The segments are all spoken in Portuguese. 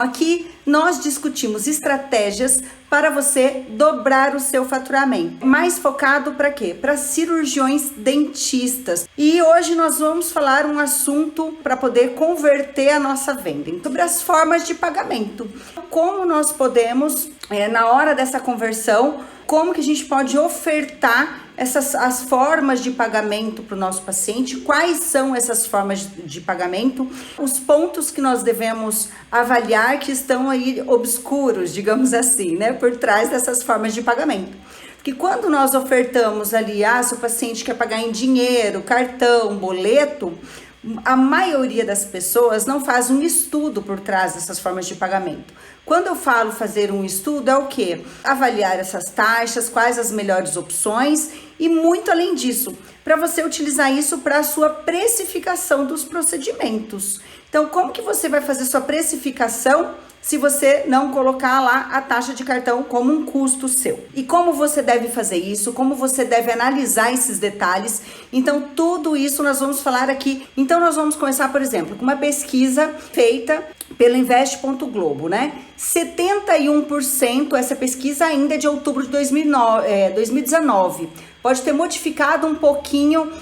Aqui nós discutimos estratégias para você dobrar o seu faturamento. Mais focado para quê? Para cirurgiões dentistas. E hoje nós vamos falar um assunto para poder converter a nossa venda, sobre as formas de pagamento. Como nós podemos, na hora dessa conversão, como que a gente pode ofertar as formas de pagamento para o nosso paciente, quais são essas formas de pagamento, os pontos que nós devemos avaliar que estão aí obscuros, digamos assim, né, por trás dessas formas de pagamento. Porque quando nós ofertamos ali, se o paciente quer pagar em dinheiro, cartão, boleto, a maioria das pessoas não faz um estudo por trás dessas formas de pagamento. Quando eu falo fazer um estudo, é o quê? Avaliar essas taxas, quais as melhores opções e muito além disso, para você utilizar isso para a sua precificação dos procedimentos. Então, como que você vai fazer sua precificação se você não colocar lá a taxa de cartão como um custo seu? E como você deve fazer isso? Como você deve analisar esses detalhes? Então, tudo isso nós vamos falar aqui. Então, nós vamos começar, por exemplo, com uma pesquisa feita pelo Invest.globo, né? 71%, essa pesquisa ainda é de outubro de 2019. Pode ter modificado um pouquinho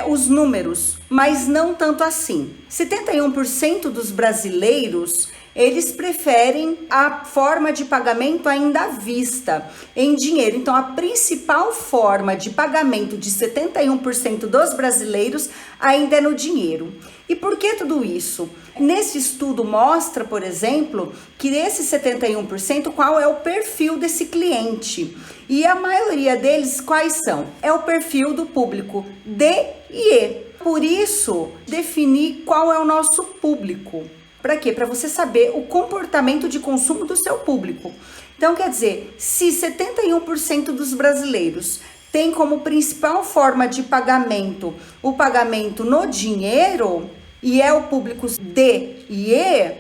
os números, mas não tanto assim. 71% dos brasileiros, eles preferem a forma de pagamento ainda à vista, em dinheiro. Então, a principal forma de pagamento de 71% dos brasileiros ainda é no dinheiro. E por que tudo isso? Nesse estudo mostra, por exemplo, que nesses 71%, qual é o perfil desse cliente. E a maioria deles, quais são? É o perfil do público D e E. Por isso, definir qual é o nosso público. Para quê? Para você saber o comportamento de consumo do seu público. Então, quer dizer, se 71% dos brasileiros tem como principal forma de pagamento o pagamento no dinheiro, e é o público D e E,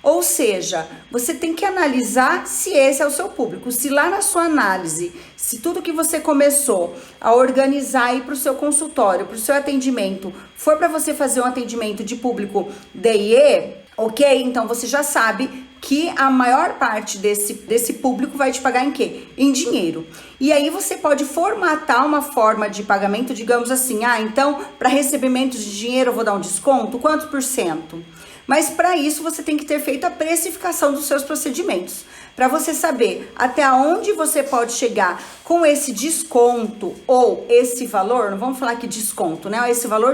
ou seja, você tem que analisar se esse é o seu público. Se lá na sua análise, se tudo que você começou a organizar aí para o seu consultório, para o seu atendimento, for para você fazer um atendimento de público D e E, ok? Então você já sabe que a maior parte desse público vai te pagar em quê? Em dinheiro. E aí você pode formatar uma forma de pagamento, digamos assim, então para recebimento de dinheiro eu vou dar um desconto, quantos por cento? Mas para isso você tem que ter feito a precificação dos seus procedimentos, para você saber até onde você pode chegar com esse desconto ou esse valor, não vamos falar aqui desconto, né? Esse valor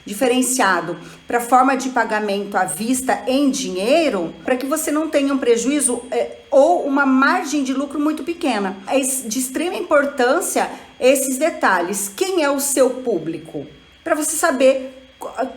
diferenciado para forma de pagamento à vista em dinheiro, para que você não tenha um prejuízo ou uma margem de lucro muito pequena. É de extrema importância esses detalhes. Quem é o seu público? Para você saber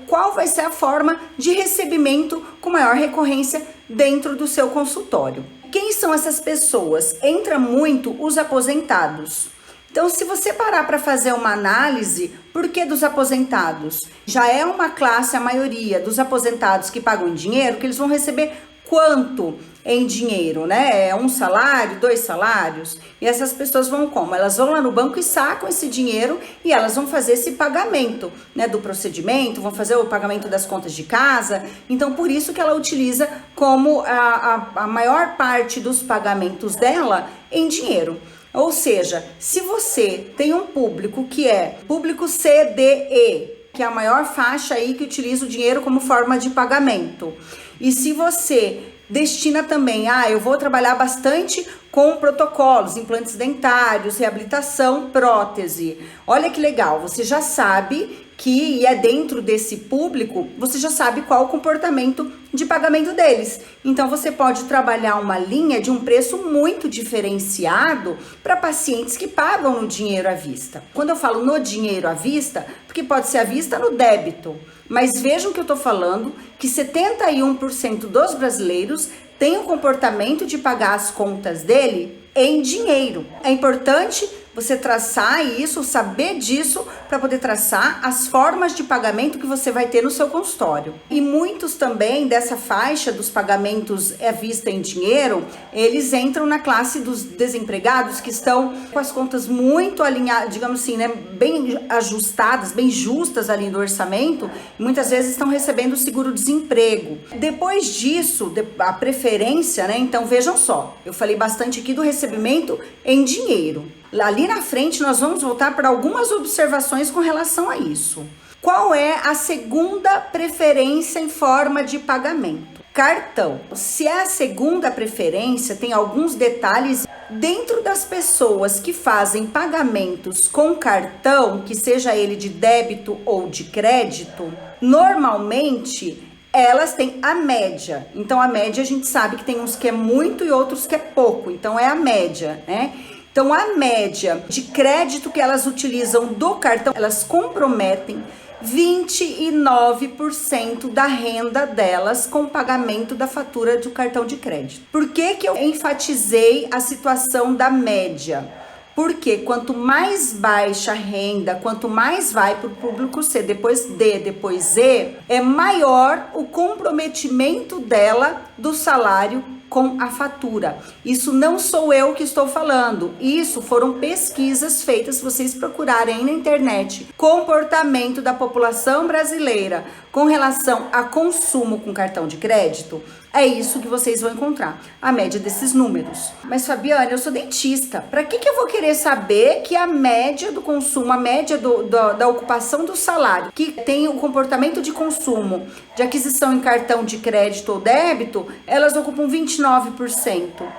qual vai ser a forma de recebimento com maior recorrência dentro do seu consultório. Quem são essas pessoas? Entra muito os aposentados. Então, se você parar para fazer uma análise, por que dos aposentados? Já é uma classe, a maioria dos aposentados que pagam em dinheiro, que eles vão receber quanto em dinheiro, né? É um salário, 2 salários? E essas pessoas vão como? Elas vão lá no banco e sacam esse dinheiro e elas vão fazer esse pagamento, né, do procedimento, vão fazer o pagamento das contas de casa. Então, por isso que ela utiliza como a maior parte dos pagamentos dela em dinheiro. Ou seja, se você tem um público que é público CDE, que é a maior faixa aí que utiliza o dinheiro como forma de pagamento, e se você destina também, eu vou trabalhar bastante com protocolos, implantes dentários, reabilitação, prótese. Olha que legal, você já sabe que é dentro desse público, você já sabe qual o comportamento de pagamento deles. Então, você pode trabalhar uma linha de um preço muito diferenciado para pacientes que pagam no dinheiro à vista. Quando eu falo no dinheiro à vista, porque pode ser à vista no débito, mas vejam que eu estou falando que 71% dos brasileiros têm o comportamento de pagar as contas dele em dinheiro. É importante você traçar isso, saber disso, para poder traçar as formas de pagamento que você vai ter no seu consultório. E muitos também dessa faixa dos pagamentos à vista em dinheiro, eles entram na classe dos desempregados que estão com as contas muito alinhadas, digamos assim, né, bem ajustadas, bem justas ali no orçamento, e muitas vezes estão recebendo o seguro-desemprego. Depois disso, a preferência, né, então vejam só, eu falei bastante aqui do recebimento em dinheiro. Ali na frente nós vamos voltar para algumas observações com relação a isso. Qual é a segunda preferência em forma de pagamento? Cartão. Se é a segunda preferência, tem alguns detalhes dentro das pessoas que fazem pagamentos com cartão, que seja ele de débito ou de crédito, normalmente elas têm a média. Então a média a gente sabe que tem uns que é muito e outros que é pouco, então é a média, né? Então, a média de crédito que elas utilizam do cartão, elas comprometem 29% da renda delas com o pagamento da fatura do cartão de crédito. Por que que eu enfatizei a situação da média? Porque quanto mais baixa a renda, quanto mais vai para o público C, depois D, depois E, é maior o comprometimento dela do salário com a fatura. Isso não sou eu que estou falando, isso foram pesquisas feitas, se vocês procurarem aí na internet, comportamento da população brasileira com relação a consumo com cartão de crédito, é isso que vocês vão encontrar, a média desses números. Mas Fabiana, eu sou dentista, para que eu vou querer saber que a média do consumo, a média da ocupação do salário, que tem o comportamento de consumo, de aquisição em cartão de crédito ou débito, elas ocupam 29%.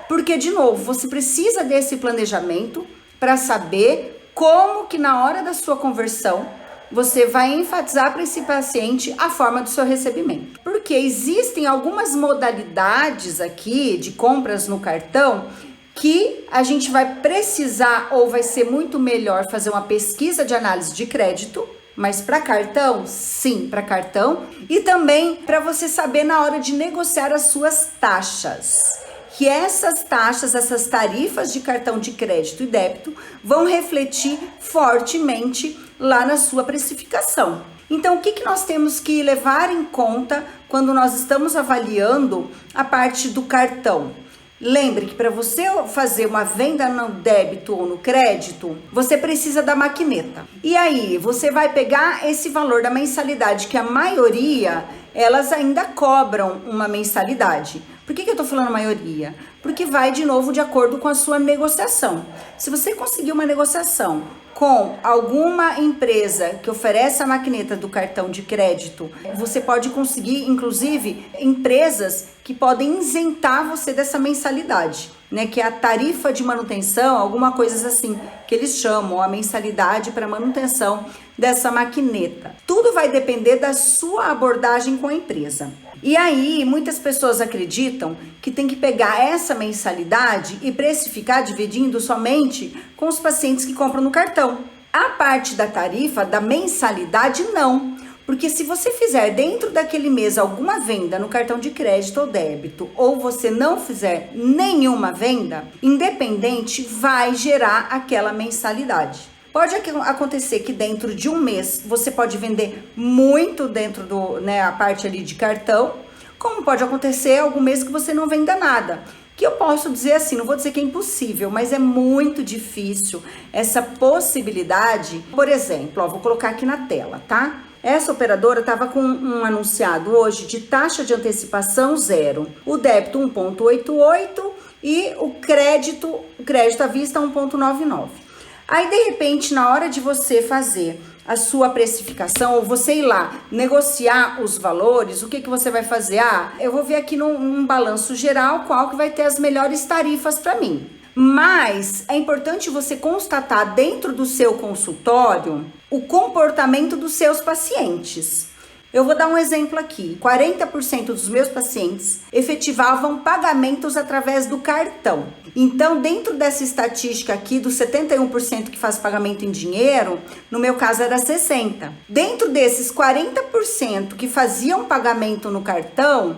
Porque, de novo, você precisa desse planejamento para saber como que na hora da sua conversão você vai enfatizar para esse paciente a forma do seu recebimento. Porque existem algumas modalidades aqui de compras no cartão que a gente vai precisar ou vai ser muito melhor fazer uma pesquisa de análise de crédito, mas para cartão, sim, para cartão, e também para você saber na hora de negociar as suas taxas. Que essas taxas, essas tarifas de cartão de crédito e débito vão refletir fortemente lá na sua precificação. Então, o que nós temos que levar em conta quando nós estamos avaliando a parte do cartão? Lembre que para você fazer uma venda no débito ou no crédito, você precisa da maquineta. E aí, você vai pegar esse valor da mensalidade, que a maioria, elas ainda cobram uma mensalidade. Por que eu tô falando maioria? Porque vai de novo de acordo com a sua negociação. Se você conseguir uma negociação com alguma empresa que oferece a maquineta do cartão de crédito, você pode conseguir, inclusive, empresas que podem isentar você dessa mensalidade, né? Que é a tarifa de manutenção, alguma coisa assim, que eles chamam a mensalidade para manutenção dessa maquineta. Tudo vai depender da sua abordagem com a empresa. E aí, muitas pessoas acreditam que tem que pegar essa mensalidade e precificar dividindo somente com os pacientes que compram no cartão. A parte da tarifa, da mensalidade, não. Porque se você fizer dentro daquele mês alguma venda no cartão de crédito ou débito, ou você não fizer nenhuma venda, independente, vai gerar aquela mensalidade. Pode acontecer que dentro de um mês você pode vender muito dentro do, né, a parte ali de cartão, como pode acontecer algum mês que você não venda nada. Que eu posso dizer assim, não vou dizer que é impossível, mas é muito difícil essa possibilidade. Por exemplo, ó, vou colocar aqui na tela, tá? Essa operadora estava com um anunciado hoje de taxa de antecipação 0, o débito 1,88 e o crédito à vista 1,99. Aí, de repente, na hora de você fazer a sua precificação, ou você ir lá negociar os valores, o que você vai fazer? Eu vou ver aqui num balanço geral qual que vai ter as melhores tarifas para mim. Mas é importante você constatar dentro do seu consultório o comportamento dos seus pacientes. Eu vou dar um exemplo aqui. 40% dos meus pacientes efetivavam pagamentos através do cartão. Então, dentro dessa estatística aqui, dos 71% que faz pagamento em dinheiro, no meu caso era 60%. Dentro desses 40% que faziam pagamento no cartão,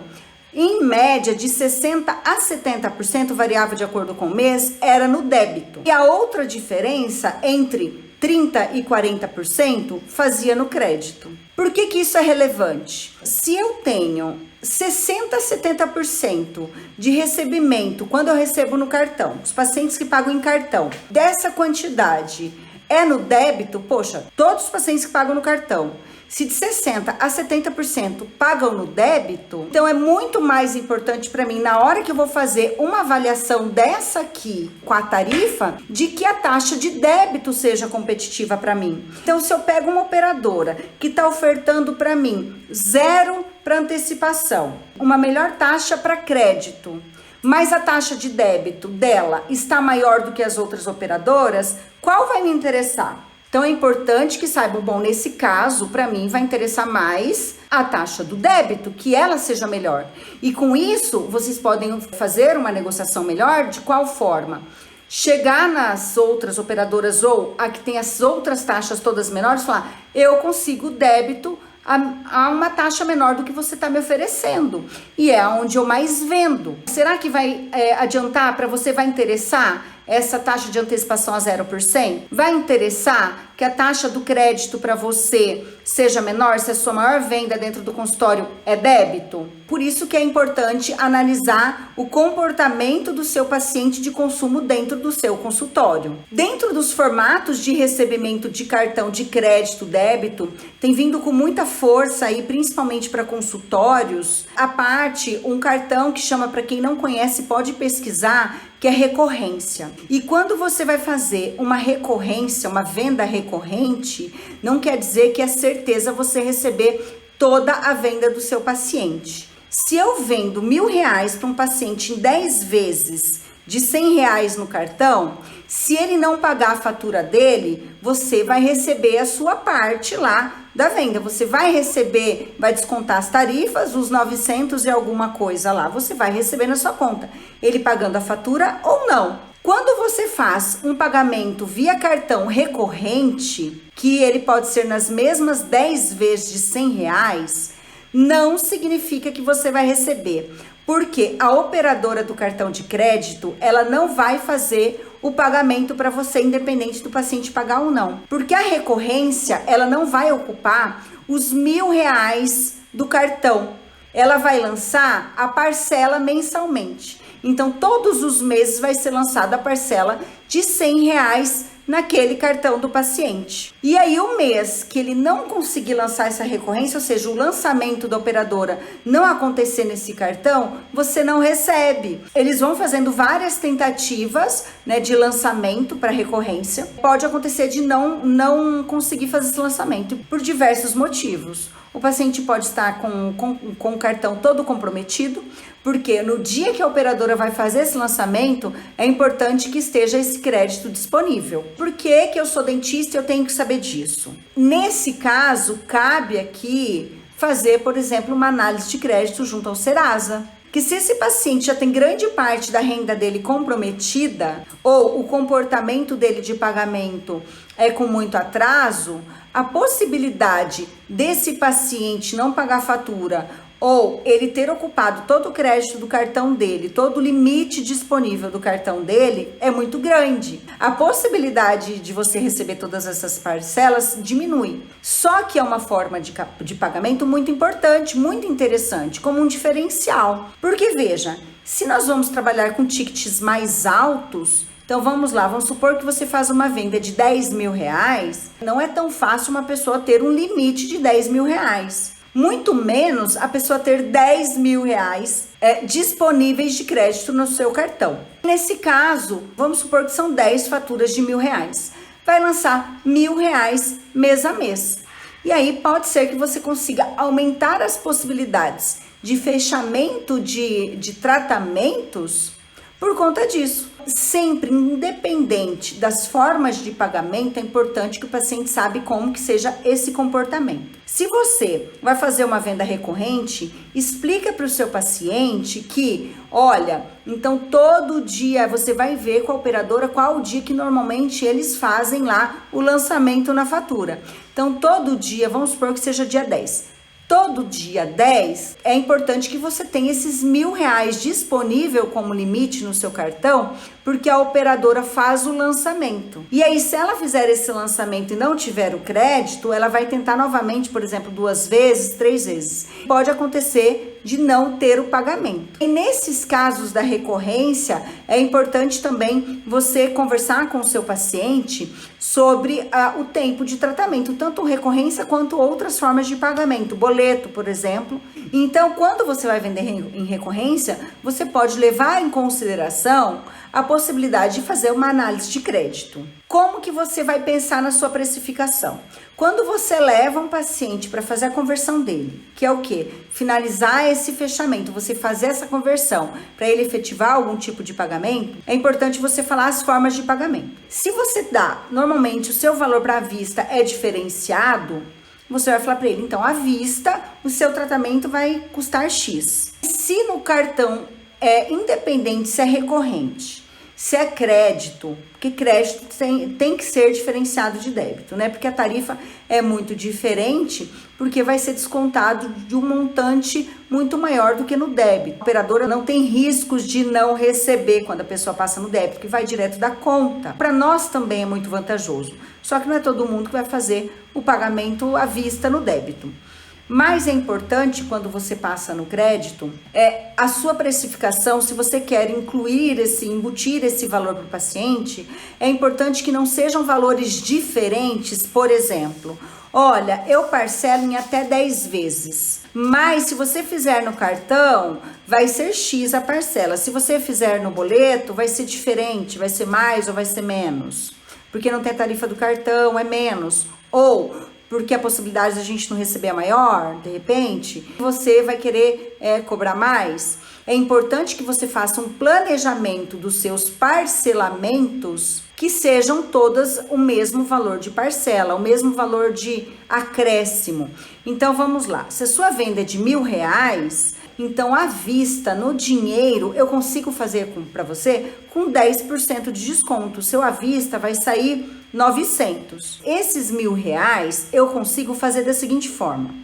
Em média, de 60% a 70%, variava de acordo com o mês, era no débito. E a outra diferença entre 30% e 40% fazia no crédito. Por que que isso é relevante? Se eu tenho 60% a 70% de recebimento quando eu recebo no cartão, os pacientes que pagam em cartão, dessa quantidade é no débito, poxa, todos os pacientes que pagam no cartão, se de 60% a 70% pagam no débito, então é muito mais importante para mim, na hora que eu vou fazer uma avaliação dessa aqui com a tarifa, de que a taxa de débito seja competitiva para mim. Então, se eu pego uma operadora que está ofertando para mim 0 para antecipação, uma melhor taxa para crédito, mas a taxa de débito dela está maior do que as outras operadoras, qual vai me interessar? Então é importante que saibam, bom, nesse caso, para mim, vai interessar mais a taxa do débito, que ela seja melhor. E com isso, vocês podem fazer uma negociação melhor, de qual forma? Chegar nas outras operadoras ou a que tem as outras taxas todas menores, falar, eu consigo débito a uma taxa menor do que você está me oferecendo. E é onde eu mais vendo. Será que vai adiantar para você, vai interessar essa taxa de antecipação a 0%? Vai interessar que a taxa do crédito para você seja menor, se a sua maior venda dentro do consultório é débito? Por isso que é importante analisar o comportamento do seu paciente de consumo dentro do seu consultório. Dentro dos formatos de recebimento de cartão de crédito, débito, tem vindo com muita força aí, principalmente para consultórios, a parte, um cartão que chama, para quem não conhece, pode pesquisar, que é recorrência. E quando você vai fazer uma recorrência, uma venda recorrente, não quer dizer que é certeza você receber toda a venda do seu paciente. Se eu vendo R$1.000 para um paciente em 10 vezes de R$100 no cartão, se ele não pagar a fatura dele, você vai receber a sua parte lá da venda. Você vai receber, vai descontar as tarifas, os 900 e alguma coisa lá, você vai receber na sua conta, ele pagando a fatura ou não. Quando você faz um pagamento via cartão recorrente, que ele pode ser nas mesmas 10 vezes de R$100, não significa que você vai receber, porque a operadora do cartão de crédito, ela não vai fazer o pagamento para você, independente do paciente pagar ou não. Porque a recorrência, ela não vai ocupar os R$1.000 do cartão. Ela vai lançar a parcela mensalmente. Então, todos os meses vai ser lançada a parcela de R$100 naquele cartão do paciente. E aí, o mês que ele não conseguir lançar essa recorrência, ou seja, o lançamento da operadora não acontecer nesse cartão, você não recebe. Eles vão fazendo várias tentativas, né, de lançamento para recorrência. Pode acontecer de não conseguir fazer esse lançamento por diversos motivos. O paciente pode estar com o cartão todo comprometido, porque no dia que a operadora vai fazer esse lançamento, é importante que esteja esse crédito disponível. Por que que eu sou dentista e eu tenho que saber disso? Nesse caso, cabe aqui fazer, por exemplo, uma análise de crédito junto ao Serasa. Que se esse paciente já tem grande parte da renda dele comprometida, ou o comportamento dele de pagamento é com muito atraso, a possibilidade desse paciente não pagar fatura ou ele ter ocupado todo o crédito do cartão dele, todo o limite disponível do cartão dele é muito grande. A possibilidade de você receber todas essas parcelas diminui. Só que é uma forma de pagamento muito importante, muito interessante, como um diferencial. Porque veja, se nós vamos trabalhar com tickets mais altos, então vamos lá, vamos supor que você faz uma venda de R$10.000, não é tão fácil uma pessoa ter um limite de R$10.000. Muito menos a pessoa ter R$10.000 disponíveis de crédito no seu cartão. Nesse caso, vamos supor que são 10 faturas de R$1.000. Vai lançar R$1.000 mês a mês. E aí pode ser que você consiga aumentar as possibilidades de fechamento de tratamentos por conta disso. Sempre, independente das formas de pagamento, é importante que o paciente saiba como que seja esse comportamento. Se você vai fazer uma venda recorrente, explica para o seu paciente que, olha, então todo dia você vai ver com a operadora qual o dia que normalmente eles fazem lá o lançamento na fatura. Então todo dia, vamos supor que seja dia 10. todo dia 10, é importante que você tenha esses R$1.000 disponível como limite no seu cartão, porque a operadora faz o lançamento. E aí, se ela fizer esse lançamento e não tiver o crédito, ela vai tentar novamente, por exemplo, 2 vezes, 3 vezes. Pode acontecer de não ter o pagamento. E nesses casos da recorrência, é importante também você conversar com o seu paciente sobre o tempo de tratamento, tanto recorrência quanto outras formas de pagamento, boleto, por exemplo. Então, quando você vai vender em recorrência, você pode levar em consideração a possibilidade de fazer uma análise de crédito. Como que você vai pensar na sua precificação? Quando você leva um paciente para fazer a conversão dele, que é o quê? Finalizar esse fechamento, você fazer essa conversão para ele efetivar algum tipo de pagamento, é importante você falar as formas de pagamento. Se você dá, normalmente, o seu valor para a vista é diferenciado, você vai falar para ele, então, à vista, o seu tratamento vai custar X. Se no cartão é independente se é recorrente, se é crédito, porque crédito tem que ser diferenciado de débito, né? Porque a tarifa é muito diferente, porque vai ser descontado de um montante muito maior do que no débito. A operadora não tem riscos de não receber quando a pessoa passa no débito, que vai direto da conta. Para nós também é muito vantajoso, só que não é todo mundo que vai fazer o pagamento à vista no débito. Mas é importante, quando você passa no crédito, a sua precificação, se você quer embutir esse valor para o paciente, é importante que não sejam valores diferentes. Por exemplo, olha, eu parcelo em até 10 vezes, mas se você fizer no cartão, vai ser X a parcela. Se você fizer no boleto, vai ser diferente, vai ser mais ou vai ser menos, porque não tem a tarifa do cartão, é menos. Ou porque a possibilidade da gente não receber é maior, de repente, você vai querer cobrar mais. É importante que você faça um planejamento dos seus parcelamentos que sejam todas o mesmo valor de parcela, o mesmo valor de acréscimo. Então, vamos lá. Se a sua venda é de R$1.000, então, à vista, no dinheiro, eu consigo fazer para você com 10% de desconto. O seu à vista vai sair 900. Esses R$1.000 eu consigo fazer da seguinte forma: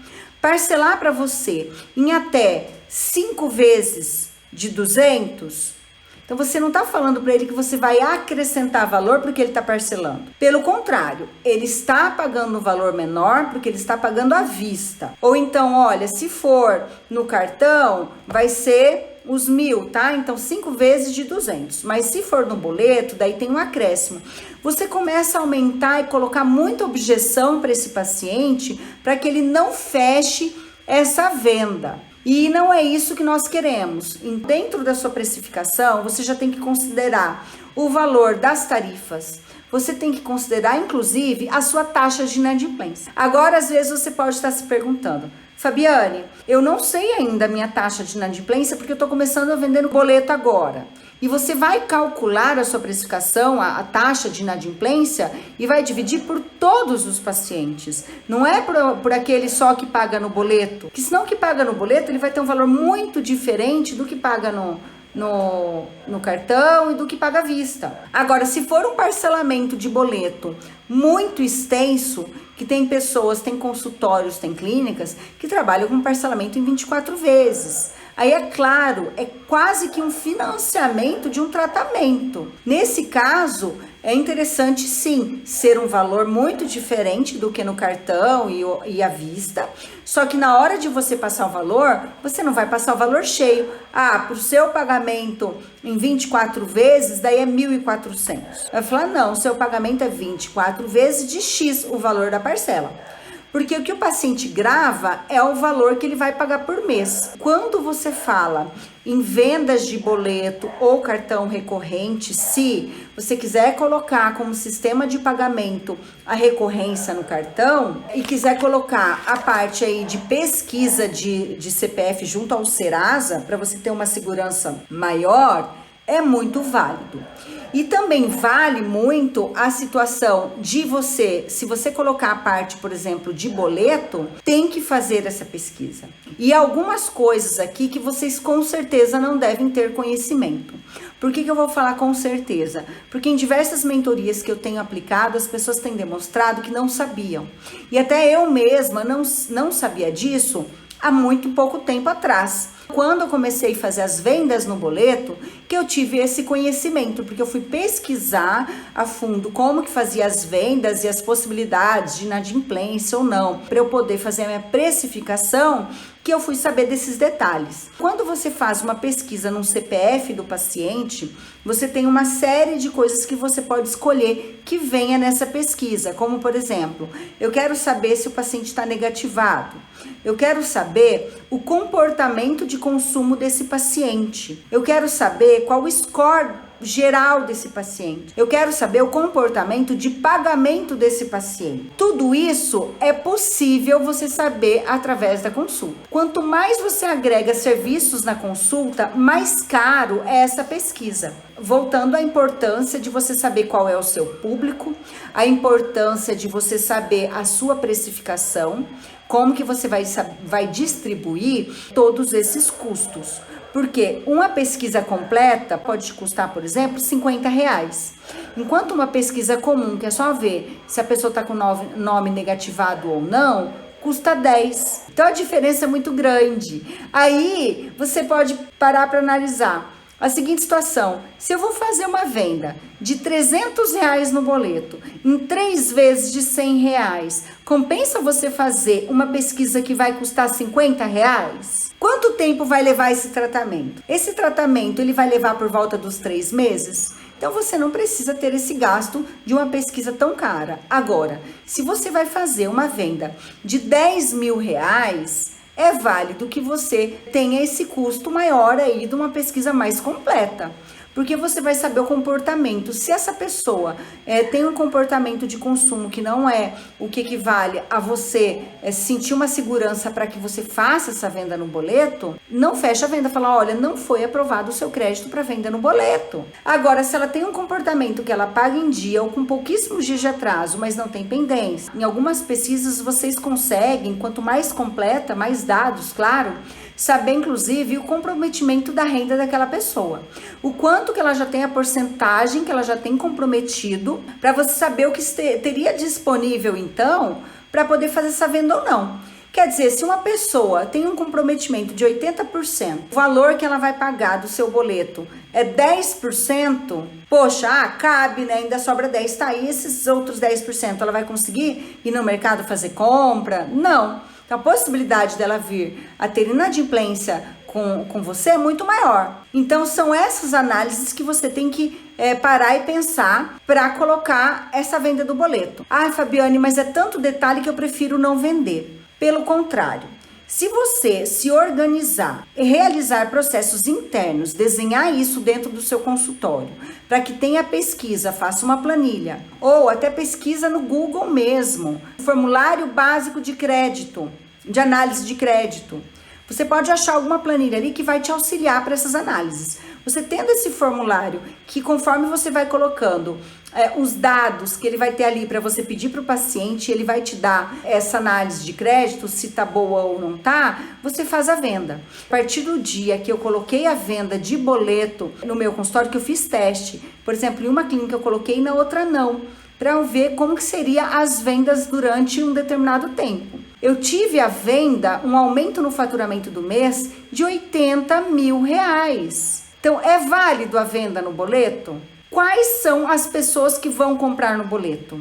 parcelar para você em até 5 vezes de 200. Então, você não está falando para ele que você vai acrescentar valor porque ele está parcelando. Pelo contrário, ele está pagando um valor menor porque ele está pagando à vista. Ou então, olha, se for no cartão, vai ser os 1.000, tá? Então, 5 vezes de 200. Mas se for no boleto, daí tem um acréscimo. Você começa a aumentar e colocar muita objeção para esse paciente para que ele não feche essa venda. E não é isso que nós queremos. Dentro da sua precificação, você já tem que considerar o valor das tarifas. Você tem que considerar, inclusive, a sua taxa de inadimplência. Agora, às vezes, você pode estar se perguntando: Fabiane, eu não sei ainda a minha taxa de inadimplência porque eu estou começando a vender no boleto agora. E você vai calcular a sua precificação, a taxa de inadimplência, e vai dividir por todos os pacientes. Não é por aquele só que paga no boleto. Porque senão que paga no boleto, ele vai ter um valor muito diferente do que paga no cartão e do que paga à vista. Agora, se for um parcelamento de boleto muito extenso, que tem pessoas, tem consultórios, tem clínicas que trabalham com parcelamento em 24 vezes. Aí é claro, é quase que um financiamento de um tratamento. Nesse caso, é interessante sim ser um valor muito diferente do que no cartão e à vista. Só que na hora de você passar o valor, você não vai passar o valor cheio. Para o seu pagamento em 24 vezes, daí é 1.400. Vai falar, não, o seu pagamento é 24 vezes de X o valor da parcela. Porque o que o paciente grava é o valor que ele vai pagar por mês. Quando você fala em vendas de boleto ou cartão recorrente, se você quiser colocar como sistema de pagamento a recorrência no cartão e quiser colocar a parte aí de pesquisa de CPF junto ao Serasa, para você ter uma segurança maior, é muito válido. E também vale muito a situação de você, se você colocar a parte, por exemplo, de boleto, tem que fazer essa pesquisa. E algumas coisas aqui que vocês com certeza não devem ter conhecimento. Por que eu vou falar com certeza? Porque em diversas mentorias que eu tenho aplicado, as pessoas têm demonstrado que não sabiam. E até eu mesma não sabia disso há muito pouco tempo atrás. Quando eu comecei a fazer as vendas no boleto, que eu tive esse conhecimento, porque eu fui pesquisar a fundo como que fazia as vendas e as possibilidades de inadimplência ou não, para eu poder fazer a minha precificação, que eu fui saber desses detalhes. Quando você faz uma pesquisa no CPF do paciente, você tem uma série de coisas que você pode escolher que venha nessa pesquisa, como por exemplo, eu quero saber se o paciente está negativado, eu quero saber o comportamento de consumo desse paciente, eu quero saber qual o score geral desse paciente. Eu quero saber o comportamento de pagamento desse paciente. Tudo isso é possível você saber através da consulta. Quanto mais você agrega serviços na consulta, mais caro é essa pesquisa. Voltando à importância de você saber qual é o seu público, a importância de você saber a sua precificação, como que você vai distribuir todos esses custos. Porque uma pesquisa completa pode te custar, por exemplo, R$50. Enquanto uma pesquisa comum, que é só ver se a pessoa está com nome negativado ou não, custa 10. Então a diferença é muito grande. Aí você pode parar para analisar a seguinte situação: se eu vou fazer uma venda de R$300 no boleto em 3 vezes de R$100, compensa você fazer uma pesquisa que vai custar R$50? Quanto tempo vai levar esse tratamento? Esse tratamento ele vai levar por volta dos 3 meses? Então você não precisa ter esse gasto de uma pesquisa tão cara. Agora, se você vai fazer uma venda de R$10 mil, é válido que você tenha esse custo maior aí de uma pesquisa mais completa. Porque você vai saber o comportamento. Se essa pessoa tem um comportamento de consumo que não é o que equivale a você sentir uma segurança para que você faça essa venda no boleto, não fecha a venda. Fala, olha, não foi aprovado o seu crédito para venda no boleto. Agora, se ela tem um comportamento que ela paga em dia ou com pouquíssimos dias de atraso, mas não tem pendência, em algumas pesquisas vocês conseguem, quanto mais completa, mais dados, claro, saber inclusive o comprometimento da renda daquela pessoa, o quanto que ela já tem, a porcentagem que ela já tem comprometido, para você saber o que teria disponível então para poder fazer essa venda ou não. Quer dizer, se uma pessoa tem um comprometimento de 80%, o valor que ela vai pagar do seu boleto é 10%, poxa, cabe, né? Ainda sobra 10%, tá aí esses outros 10%, ela vai conseguir ir no mercado fazer compra? Não. Então, a possibilidade dela vir a ter inadimplência com você é muito maior. Então, são essas análises que você tem que parar e pensar para colocar essa venda do boleto. Ah, Fabiane, mas é tanto detalhe que eu prefiro não vender. Pelo contrário, se você se organizar e realizar processos internos, desenhar isso dentro do seu consultório, para que tenha pesquisa, faça uma planilha, ou até pesquisa no Google mesmo, formulário básico de crédito, de análise de crédito. Você pode achar alguma planilha ali que vai te auxiliar para essas análises. Você tendo esse formulário, que conforme você vai colocando os dados que ele vai ter ali para você pedir para o paciente, ele vai te dar essa análise de crédito, se tá boa ou não tá, você faz a venda. A partir do dia que eu coloquei a venda de boleto no meu consultório, que eu fiz teste, por exemplo, em uma clínica eu coloquei, na outra não, para eu ver como que seria as vendas durante um determinado tempo. Eu tive a venda, um aumento no faturamento do mês de R$80 mil. Então, é válido a venda no boleto? Quais são as pessoas que vão comprar no boleto?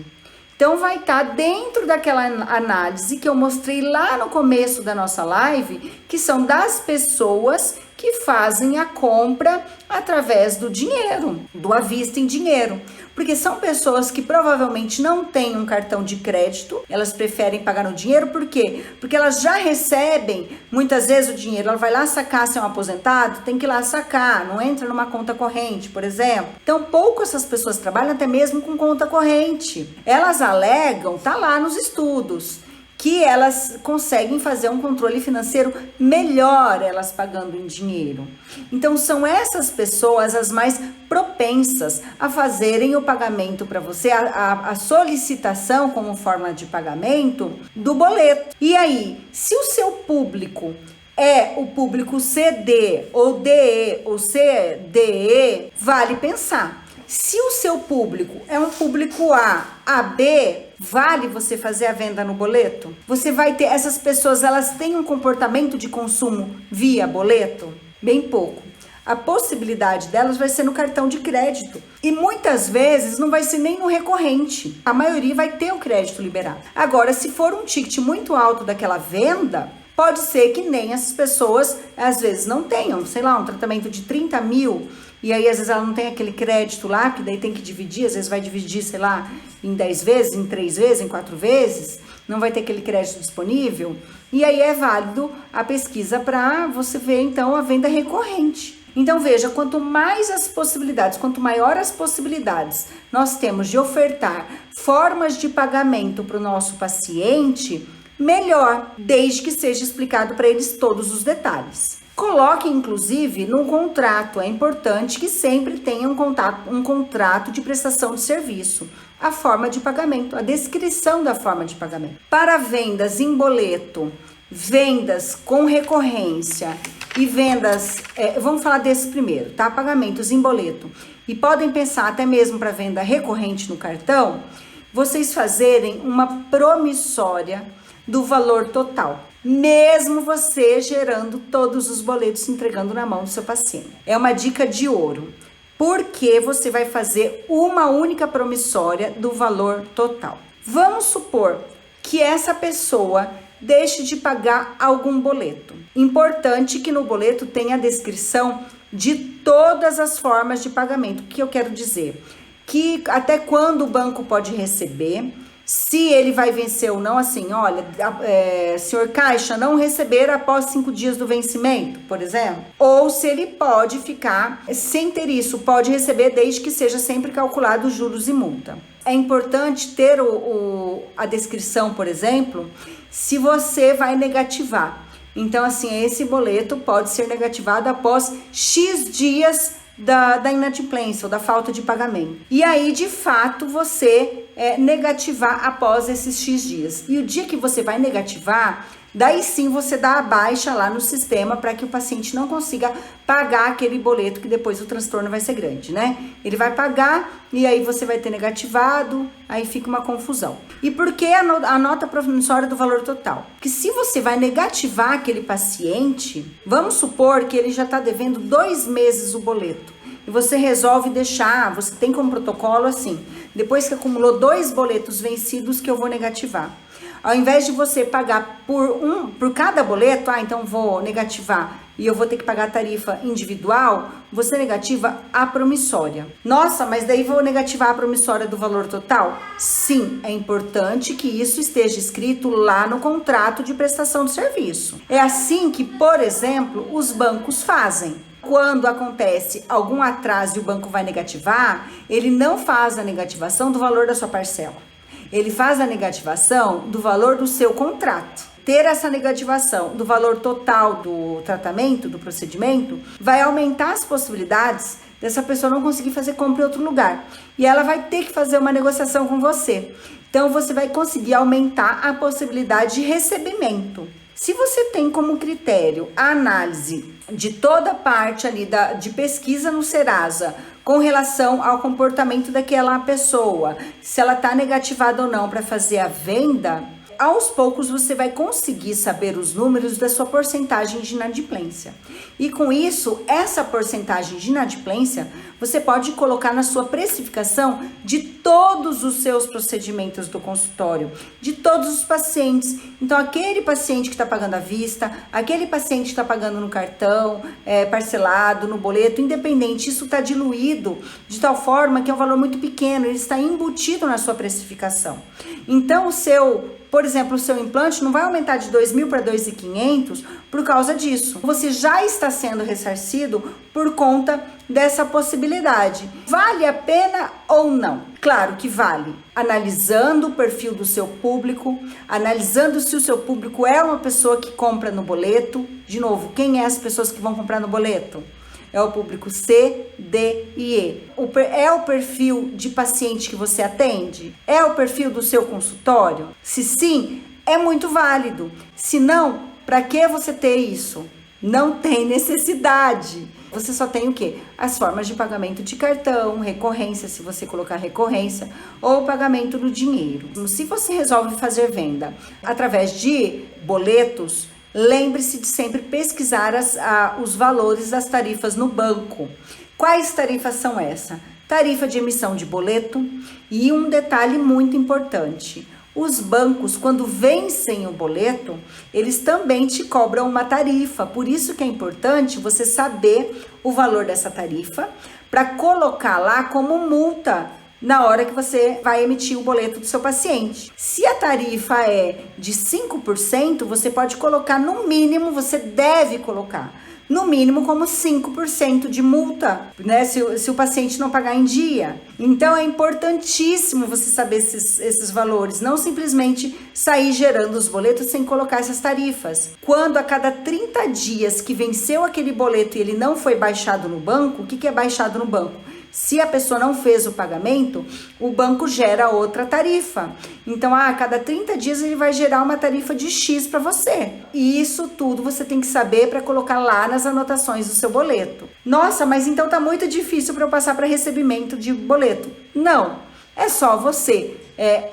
Então, vai estar dentro daquela análise que eu mostrei lá no começo da nossa live, que são das pessoas que fazem a compra através do dinheiro, do à vista em dinheiro. Porque são pessoas que provavelmente não têm um cartão de crédito, elas preferem pagar no dinheiro, por quê? Porque elas já recebem muitas vezes o dinheiro, ela vai lá sacar, se é um aposentado, tem que ir lá sacar, não entra numa conta corrente, por exemplo. Então, pouco essas pessoas trabalham até mesmo com conta corrente. Elas alegam, tá lá nos estudos, que elas conseguem fazer um controle financeiro melhor, elas pagando em dinheiro. Então, são essas pessoas as mais propensas a fazerem o pagamento para você, a solicitação como forma de pagamento do boleto. E aí, se o seu público é o público CD, ou DE, ou CDE, vale pensar. Se o seu público é um público A, B, vale você fazer a venda no boleto? Você vai ter, essas pessoas, elas têm um comportamento de consumo via boleto? Bem pouco. A possibilidade delas vai ser no cartão de crédito. E muitas vezes não vai ser nem no recorrente. A maioria vai ter o crédito liberado. Agora, se for um ticket muito alto daquela venda, pode ser que nem essas pessoas, às vezes, não tenham, sei lá, um tratamento de 30 mil, e aí às vezes ela não tem aquele crédito lá, que daí tem que dividir, às vezes vai dividir, sei lá, em 10 vezes, em 3 vezes, em 4 vezes, não vai ter aquele crédito disponível, e aí é válido a pesquisa para você ver, então, a venda recorrente. Então veja, quanto mais as possibilidades, quanto maior as possibilidades nós temos de ofertar formas de pagamento para o nosso paciente, melhor, desde que seja explicado para eles todos os detalhes. Coloque, inclusive, no contrato, é importante que sempre tenha um contrato de prestação de serviço, a forma de pagamento, a descrição da forma de pagamento. Para vendas em boleto, vendas com recorrência e vendas, vamos falar desse primeiro, tá? Pagamentos em boleto. E podem pensar até mesmo para venda recorrente no cartão, vocês fazerem uma promissória do valor total, mesmo você gerando todos os boletos e entregando na mão do seu paciente. É uma dica de ouro, porque você vai fazer uma única promissória do valor total. Vamos supor que essa pessoa deixe de pagar algum boleto. Importante que no boleto tenha a descrição de todas as formas de pagamento. O que eu quero dizer? Que até quando o banco pode receber, se ele vai vencer ou não, assim, olha, senhor Caixa, não receber após 5 dias do vencimento, por exemplo. Ou se ele pode ficar sem ter isso, pode receber desde que seja sempre calculado os juros e multa. É importante ter a descrição, por exemplo, se você vai negativar. Então, assim, esse boleto pode ser negativado após X dias da inadimplência ou da falta de pagamento. E aí, de fato, você negativar após esses X dias. E o dia que você vai negativar, daí sim você dá a baixa lá no sistema para que o paciente não consiga pagar aquele boleto, que depois o transtorno vai ser grande, né? Ele vai pagar e aí você vai ter negativado, aí fica uma confusão. E por que a nota promissória do valor total? Porque se você vai negativar aquele paciente, vamos supor que ele já está devendo 2 meses o boleto. E você resolve deixar, você tem como protocolo assim, depois que acumulou 2 boletos vencidos que eu vou negativar. Ao invés de você pagar por cada boleto, então vou negativar e eu vou ter que pagar a tarifa individual, você negativa a promissória. Nossa, mas daí vou negativar a promissória do valor total? Sim, é importante que isso esteja escrito lá no contrato de prestação de serviço. É assim que, por exemplo, os bancos fazem. Quando acontece algum atraso e o banco vai negativar, ele não faz a negativação do valor da sua parcela. Ele faz a negativação do valor do seu contrato. Ter essa negativação do valor total do tratamento, do procedimento, vai aumentar as possibilidades dessa pessoa não conseguir fazer compra em outro lugar. E ela vai ter que fazer uma negociação com você. Então, você vai conseguir aumentar a possibilidade de recebimento. Se você tem como critério a análise de toda a parte ali de pesquisa no Serasa com relação ao comportamento daquela pessoa, se ela está negativada ou não para fazer a venda, aos poucos você vai conseguir saber os números da sua porcentagem de inadimplência. E com isso, essa porcentagem de inadimplência, você pode colocar na sua precificação de todos os seus procedimentos do consultório, de todos os pacientes. Então, aquele paciente que está pagando à vista, aquele paciente que está pagando no cartão, parcelado, no boleto, independente, isso está diluído de tal forma que é um valor muito pequeno, ele está embutido na sua precificação. Então, por exemplo, o seu implante não vai aumentar de 2.000 para 2.500 por causa disso. Você já está sendo ressarcido por conta dessa possibilidade. Vale a pena ou não? Claro que vale. Analisando o perfil do seu público, analisando se o seu público é uma pessoa que compra no boleto. De novo, quem é as pessoas que vão comprar no boleto? É o público C, D e E. É o perfil de paciente que você atende? É o perfil do seu consultório? Se sim, é muito válido. Se não, para que você ter isso? Não tem necessidade. Você só tem o quê? As formas de pagamento de cartão, recorrência, se você colocar recorrência, ou pagamento no dinheiro. Se você resolve fazer venda através de boletos, lembre-se de sempre pesquisar os valores das tarifas no banco. Quais tarifas são essas? Tarifa de emissão de boleto e um detalhe muito importante. Os bancos, quando vencem o boleto, eles também te cobram uma tarifa. Por isso que é importante você saber o valor dessa tarifa para colocar lá como multa na hora que você vai emitir o boleto do seu paciente. Se a tarifa é de 5%, você pode colocar no mínimo, você deve colocar no mínimo como 5% de multa, né? Se o paciente não pagar em dia. Então é importantíssimo você saber esses valores, não simplesmente sair gerando os boletos sem colocar essas tarifas. Quando a cada 30 dias que venceu aquele boleto e ele não foi baixado no banco, o que é baixado no banco? Se a pessoa não fez o pagamento, o banco gera outra tarifa. Então, a cada 30 dias ele vai gerar uma tarifa de X para você. E isso tudo você tem que saber para colocar lá nas anotações do seu boleto. Nossa, mas então tá muito difícil para eu passar para recebimento de boleto. Não, é só você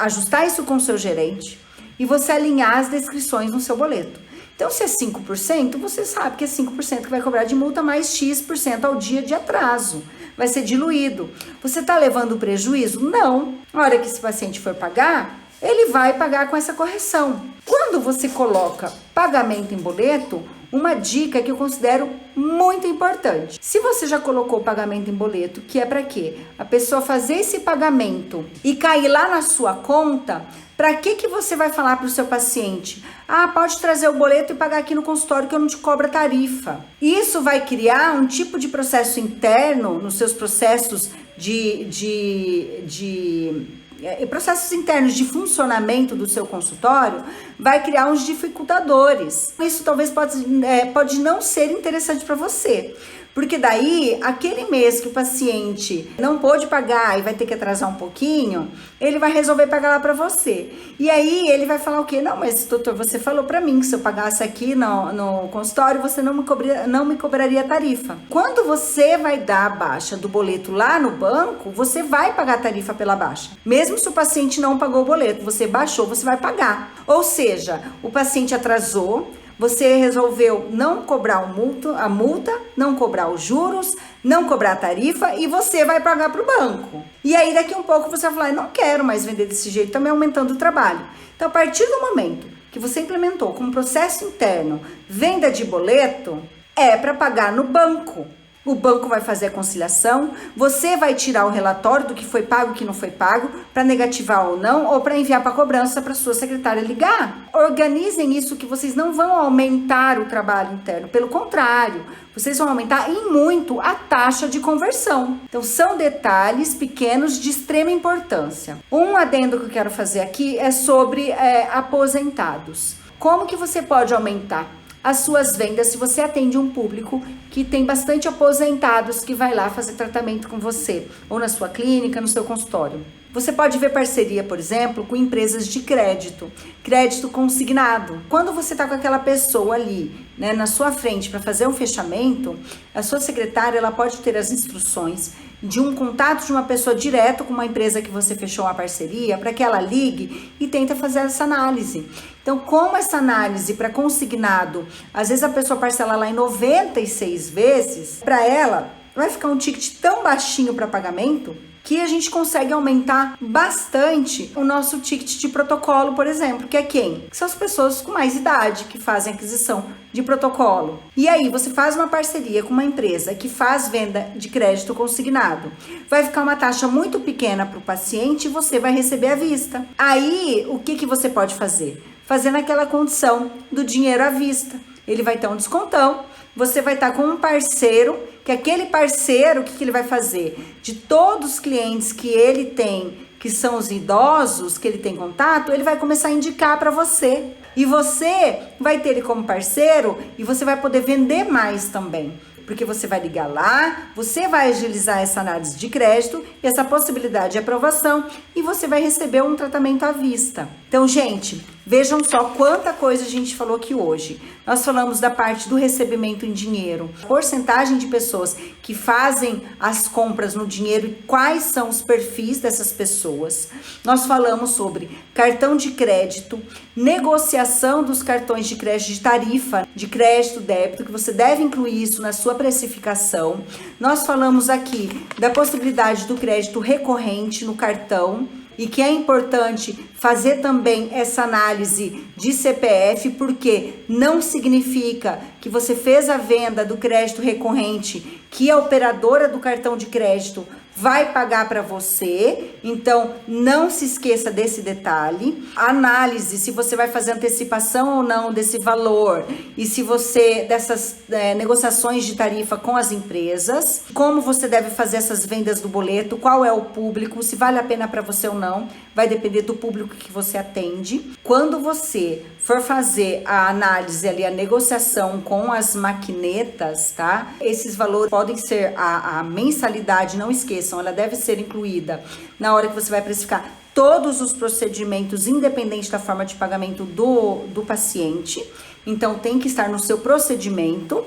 ajustar isso com o seu gerente e você alinhar as descrições no seu boleto. Então, se é 5%, você sabe que é 5% que vai cobrar de multa mais X% ao dia de atraso. Vai ser diluído. Você está levando prejuízo? Não. Na hora que esse paciente for pagar, ele vai pagar com essa correção. Quando você coloca pagamento em boleto, uma dica que eu considero muito importante. Se você já colocou o pagamento em boleto, que é para quê? A pessoa fazer esse pagamento e cair lá na sua conta, para que você vai falar para o seu paciente? Ah, pode trazer o boleto e pagar aqui no consultório que eu não te cobro a tarifa. Isso vai criar um tipo de processo interno nos seus processos processos internos de funcionamento do seu consultório, vai criar uns dificultadores. Isso talvez pode não ser interessante para você, porque daí, aquele mês que o paciente não pôde pagar e vai ter que atrasar um pouquinho, ele vai resolver pagar lá para você. E aí, ele vai falar o quê? Não, mas doutor, você falou para mim que se eu pagasse aqui no consultório, você não me cobraria tarifa. Quando você vai dar a baixa do boleto lá no banco, você vai pagar a tarifa pela baixa. Mesmo se o paciente não pagou o boleto, você baixou, você vai pagar. Ou seja, o paciente atrasou, você resolveu não cobrar a multa, não cobrar os juros, não cobrar a tarifa e você vai pagar para o banco. E aí daqui um pouco você vai falar, eu não quero mais vender desse jeito, também aumentando o trabalho. Então a partir do momento que você implementou como processo interno venda de boleto, é para pagar no banco. O banco vai fazer a conciliação, você vai tirar o relatório do que foi pago e que não foi pago, para negativar ou não, ou para enviar para cobrança para sua secretária ligar. Organizem isso que vocês não vão aumentar o trabalho interno, pelo contrário, vocês vão aumentar em muito a taxa de conversão. Então são detalhes pequenos de extrema importância. Um adendo que eu quero fazer aqui é sobre aposentados. Como que você pode aumentar as suas vendas se você atende um público que tem bastante aposentados que vai lá fazer tratamento com você, ou na sua clínica, no seu consultório? Você pode ver parceria, por exemplo, com empresas de crédito consignado. Quando você está com aquela pessoa ali, né, na sua frente para fazer um fechamento, a sua secretária ela pode ter as instruções de um contato de uma pessoa direto com uma empresa que você fechou uma parceria para que ela ligue e tenta fazer essa análise. Então, como essa análise para consignado, às vezes a pessoa parcela lá em 96 vezes, para ela vai ficar um ticket tão baixinho para pagamento que a gente consegue aumentar bastante o nosso ticket de protocolo, por exemplo, que é quem? Que são as pessoas com mais idade que fazem aquisição de protocolo. E aí você faz uma parceria com uma empresa que faz venda de crédito consignado. Vai ficar uma taxa muito pequena para o paciente e você vai receber à vista. Aí, o que você pode fazer? Fazer naquela condição do dinheiro à vista. Ele vai ter um descontão, você vai estar com um parceiro, que aquele parceiro, o que ele vai fazer? De todos os clientes que ele tem, que são os idosos, que ele tem contato, ele vai começar a indicar para você. E você vai ter ele como parceiro e você vai poder vender mais também. Porque você vai ligar lá, você vai agilizar essa análise de crédito e essa possibilidade de aprovação e você vai receber um tratamento à vista. Então, gente, Vejam só quanta coisa a gente falou aqui hoje. Nós falamos da parte do recebimento em dinheiro, porcentagem de pessoas que fazem as compras no dinheiro e quais são os perfis dessas pessoas. Nós falamos sobre cartão de crédito, negociação dos cartões de crédito, de tarifa de crédito, débito, que você deve incluir isso na sua precificação. Nós falamos aqui da possibilidade do crédito recorrente no cartão, e que é importante fazer também essa análise de CPF, porque não significa que você fez a venda do crédito recorrente, que a operadora do cartão de crédito vai pagar para você. Então, não se esqueça desse detalhe. Análise se você vai fazer antecipação ou não desse valor e se você, dessas negociações de tarifa com as empresas, como você deve fazer essas vendas do boleto, qual é o público, se vale a pena para você ou não, vai depender do público que você atende. Quando você for fazer a análise ali, a negociação com as maquinetas, tá? Esses valores podem ser a mensalidade, não esqueçam, ela deve ser incluída na hora que você vai precificar todos os procedimentos, independente da forma de pagamento do paciente. Então, tem que estar no seu procedimento.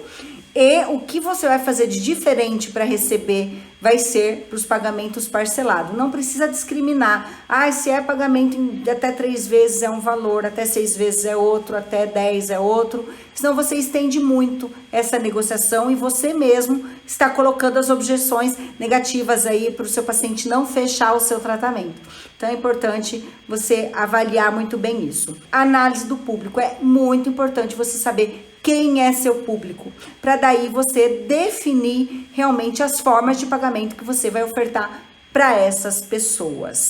E o que você vai fazer de diferente para receber vai ser para os pagamentos parcelados. Não precisa discriminar. Se é pagamento em até 3 vezes é um valor, até 6 vezes é outro, até 10 é outro. Senão você estende muito essa negociação e você mesmo está colocando as objeções negativas aí para o seu paciente não fechar o seu tratamento. Então é importante você avaliar muito bem isso. A análise do público é muito importante você saber quem é seu público, para daí você definir realmente as formas de pagamento que você vai ofertar para essas pessoas.